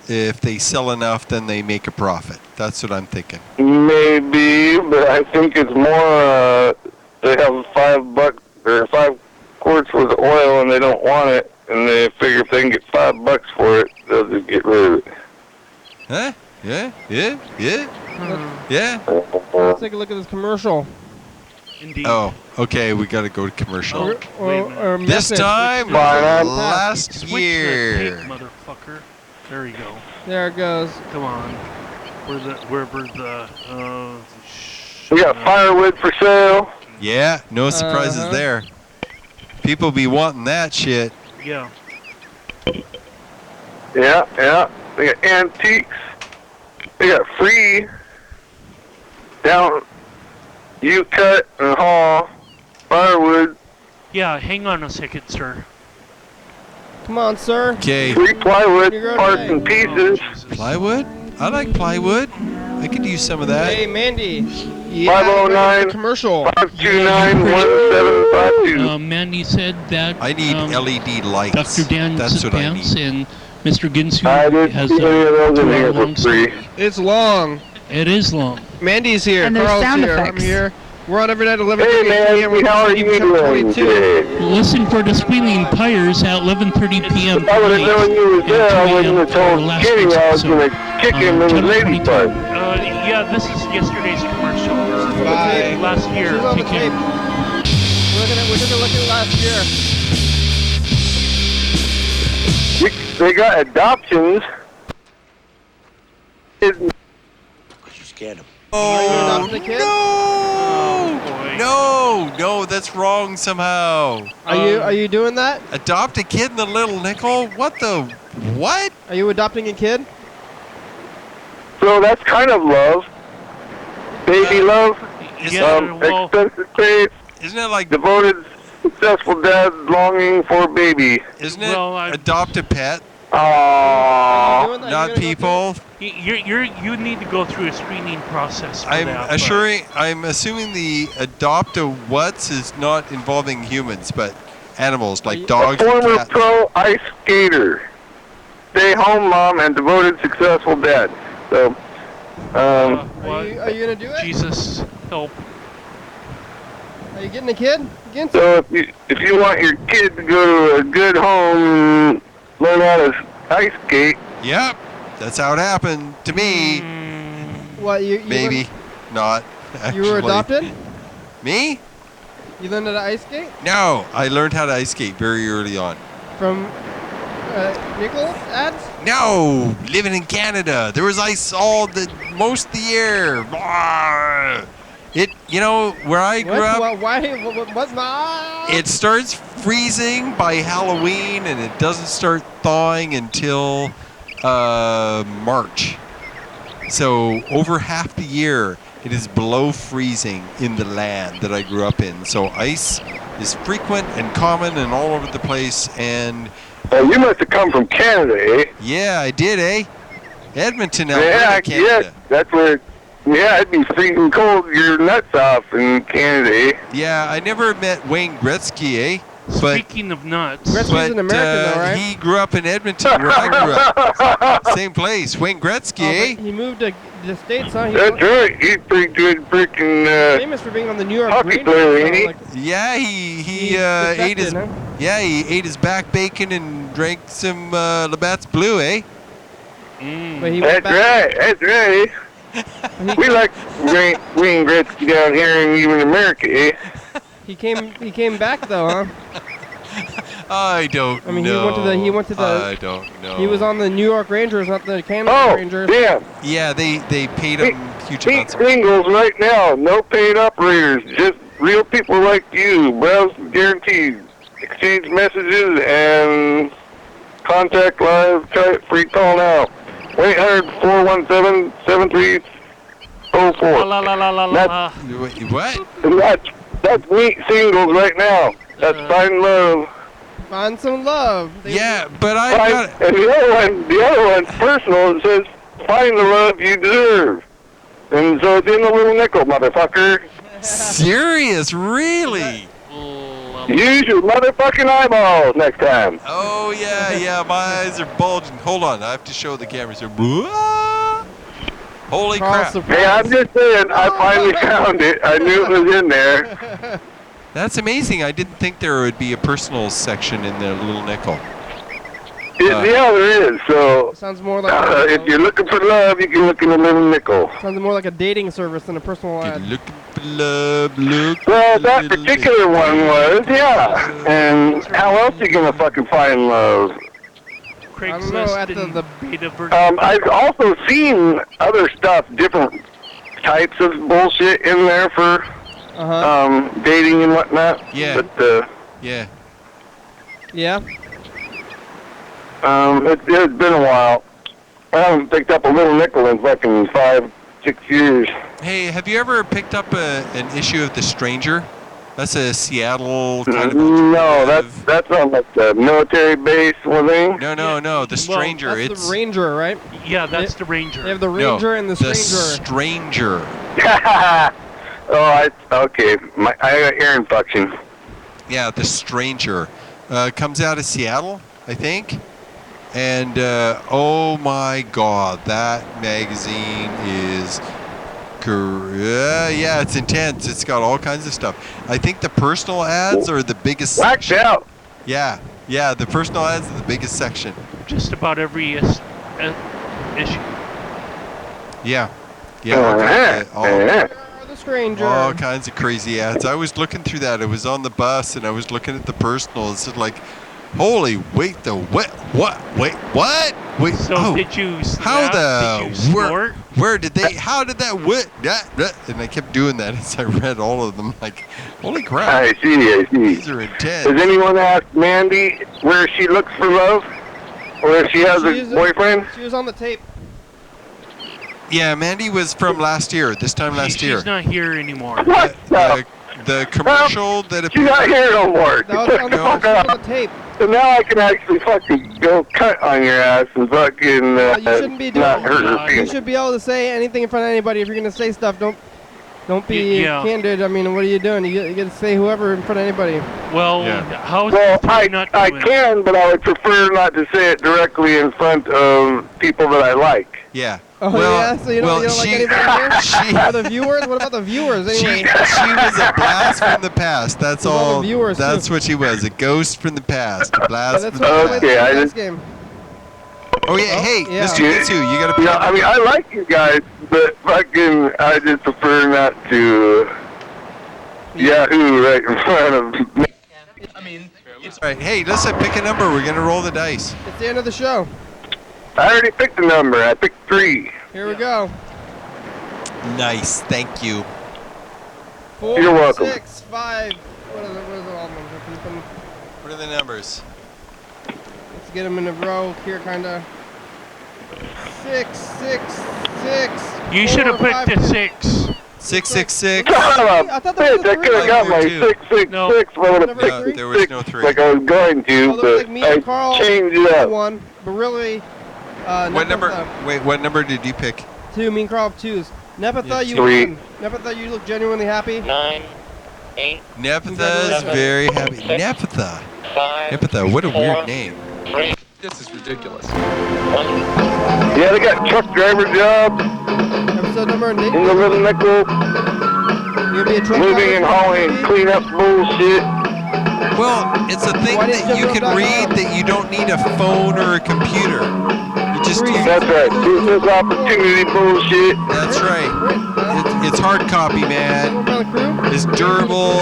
if they sell enough, then they make a profit. That's what I'm thinking. Maybe, but I think it's more. They have $5 or 5 quarts worth of oil, and they don't want it, and they figure if they can get $5 for it, they'll just get rid of it. Huh? Yeah. Let's take a look at this commercial. Indeed. Oh, okay. We got to go to commercial. Oh, wait a minute. Or This message. time Fine. last Switch the year. tape, motherfucker. There you go. There it goes. Come on. Wherever We got firewood for sale. Yeah, no surprises Uh-huh. there. People be wanting that shit. Yeah. Yeah. They got antiques. They got free down you cut and haul firewood. Yeah, hang on a second, sir. Come on, sir. Okay, Free plywood, You're parts okay. and pieces. Oh, Jesus. plywood? I like plywood. I could use some of that. Hey, Mandy. Yeah, 509. the commercial. 529-1752. Mandy said that I need LED lights. Dr. Dan That's what I need. Pants and Mr. Ginsu I didn't has see any of those in two-hour here for long free. story. It's long. It is long. Mandy's here. And there's Carl's sound here. effects. I'm here. We're on every night at 11:30 Hey p.m. man, how are you doing today? Listen for the Squealing Tires at 11:30 p.m. If I would have known you was there, I wouldn't have told Kenny I was going to kick him in the lady butt. Yeah, this is yesterday's commercial. Bye. Last year. She's on the Take care. tape. We took a look at last year. They got adoptions. Are you adopting a kid? Oh, boy. No, that's wrong somehow. Are you doing that? Adopt a kid in the Little Nickel? What? Are you adopting a kid? So that's kind of love. Baby love. Yeah, well, Expensive paid. Isn't it like, Devoted, successful dad longing for baby. isn't it Well, adopt a pet, Are Aww. you doing that? Are you not gonna go people? you need to go through a screening process for that. I'm assuming the adopt a what's is not involving humans, but animals like you- A dogs and former cats. pro ice skater. Stay home mom and devoted, successful dad. So, What? Are you gonna do it? Jesus, help. Are you getting a kid? Against so if you want your kid to go to a good home, learn how to ice skate. Yep, that's how it happened to me. what? You Maybe not. You were actually. adopted? Me? You learned how to ice skate No, I learned how to ice skate very early on. from nickel ads? No, living in Canada, there was ice most of the year. Blah. Where I grew up, What's my? it starts freezing by Halloween and it doesn't start thawing until March. So over half the year, it is below freezing in the land that I grew up in. So ice is frequent and common and all over the place. And You must have come from Canada, eh? yeah, I did, eh? Edmonton, Yeah, Alberta, Canada. that's where. Yeah, it'd be freezing cold your nuts off in Canada, eh? Yeah, I never met Wayne Gretzky, eh? But Speaking of nuts, Gretzky's an American, though, right? he grew up in Edmonton, where I grew up. Same place. Wayne Gretzky, eh? He moved to the States, huh? That's right. He's pretty good freaking. famous for being on the New York hockey Rangers. player, so, ain't he? like, Yeah, he ate his defected, his back bacon and drank some Labatt's Blue, eh? But he went That's back. right. That's right. We like Wayne Gretzky down here in even America, eh? He came back though, huh? I don't I mean, know. he went to the. I don't know. He was on the New York Rangers, not the Canada Oh, Rangers. damn. Yeah, they paid him huge Meet amounts of singles right now. No paid operators. Just real people like you. Browse guaranteed. Exchange messages and contact live. Try it free call now. 1-800-417-7304. la la la la la la. What? And that's meet singles right now. That's find love. Find some love. Yeah, but I got And the other one's personal. It says find the love you deserve. And so it's in the little nickel, motherfucker. serious, really? Use your motherfucking eyeballs next time. Oh yeah, my eyes are bulging. Hold on, I have to show the cameras here. Holy Carl's crap! Hey, I'm just saying, I finally found it. I knew it was in there. That's amazing. I didn't think there would be a personal section in the Little Nickel. Yeah, there is. So Sounds more like if you're looking for love, you can look in the little nickel. sounds more like a dating service than a personal ad. Looking for love, look. Well, that particular one was, yeah. And how else are you gonna fucking find love? I don't know, at Craigslist the and beta version. I've also seen other stuff, different types of bullshit in there for dating and whatnot. Yeah. But Yeah. Yeah. it's been a while. I haven't picked up a little nickel in fucking 5-6 years. Hey, have you ever picked up an issue of The Stranger? That's a Seattle kind of. No, that's on like the military base or thing. No. The Stranger. That's it's the Ranger, right? Yeah, that's the Ranger. They have the Ranger and the Stranger. Stranger. Okay. I got ear infection. Yeah, The Stranger. Comes out of Seattle, I think. And oh my God, that magazine is. Yeah, it's intense. It's got all kinds of stuff. I think the personal ads are the biggest Whacked section. out. Yeah, the personal ads are the biggest section. Just about every issue. Yeah. The Stranger. All kinds of crazy ads. I was looking through that. It was on the bus, and I was looking at the personal. It's like, holy, wait, what? Wait, So did you snap? how the, did you snort? where did they, how did that, and I kept doing that as I read all of them, like, holy crap. I see. These are intense. Has anyone asked Mandy where she looks for love? Or if she has a boyfriend? She was on the tape. Yeah, Mandy was from last year, this time last year. She's not here anymore. What? The commercial that She's not here no more. That was on the, Fuck she was on off. the tape. So now I can actually fucking go cut on your ass and fucking You shouldn't be doing not hurt her that. You feelings. should be able to say anything in front of anybody. If you're gonna say stuff, don't be Yeah. candid. I mean, what are you doing? You get to say whoever in front of anybody. Well, Yeah. how's Well, I not I doing? can, but I would prefer not to say it directly in front of people that I like. Yeah. Oh yeah, so you don't like anybody here? Or the viewers? What about the viewers anyway? She was a blast from the past. That's With all all. the viewers, That's too. what she was. A ghost from the past. A blast That's from the why I past. played Okay, I the just- game. Oh yeah. Hey, yeah. Mr. Kitsu, you gotta. You know, I mean, I like you guys, but fucking, I just prefer not to Yahoo right in front of me. All right. Hey, listen. Pick a number. We're gonna roll the dice. It's the end of the show. I already picked a number. I picked 3. Here we go. Nice. Thank you. 4, You're welcome. 6, 5. What is it all numbers? What are the numbers? Let's get them in a row here, kinda. 6, 6, 6. You should have 4, picked 5, a 6. 666. Son of I a thought that was bitch, I could have got my Two. 666, No. but I would have Number picked three? There was 6 no 3. like I was going to, Oh, there was like but me I and Carl changed it up. one, but really, What number? Nepatha, Wait, what number did you pick? 2. Me and Carl have 2s. Nepatha, Yeah, you 3. won. Nepatha, you look genuinely happy. 9, 8, Nepatha's very happy. Nepatha. 5, Nepatha. What a weird name. 3, This is ridiculous. 1. Yeah, they got truck driver job Episode number and date. in the Little Nickel, You gonna be a truck moving and driver? hauling, clean up bullshit. Well, it's a thing Why didn't that you can jump.com? read that you don't need a phone or a computer. You just use. That's right, business opportunity bullshit. That's right. It's hard copy, man. By the crew? It's durable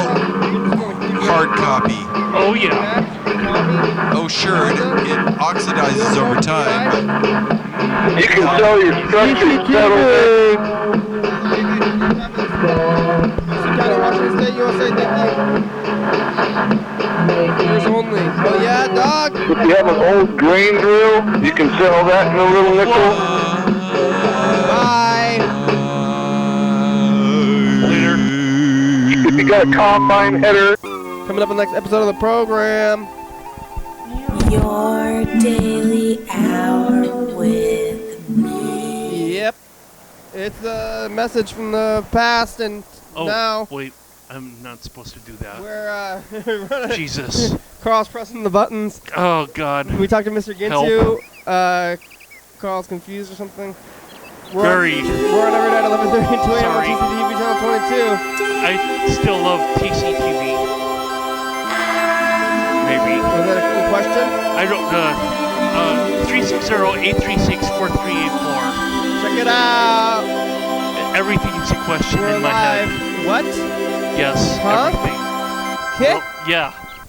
hard copy. Oh yeah. Oh, sure, it oxidizes over time. You can sell your structured settlement. Washington State, USA, thank you. Yours only. Oh yeah, dog. If you have an old grain drill, you can sell that in a Little Nickel. Bye. If you got a combine header, Coming up in the next episode of the program. Your daily hour with me. Yep. It's a message from the past and Oh now wait, I'm not supposed to do that. we're running. Jesus. Carl's pressing the buttons. Oh God. We talked to Mr. Ginsu. Carl's confused or something. Very. We're on every night at 11:30 and 2 a.m. on Sorry. TCTV channel 22. I still love TCTV. maybe. Was that a cool question? I don't. 360-836-4384. Check it out. Everything's a question We're in my live. head. What? Yes. Huh? Everything. Kit? Yeah.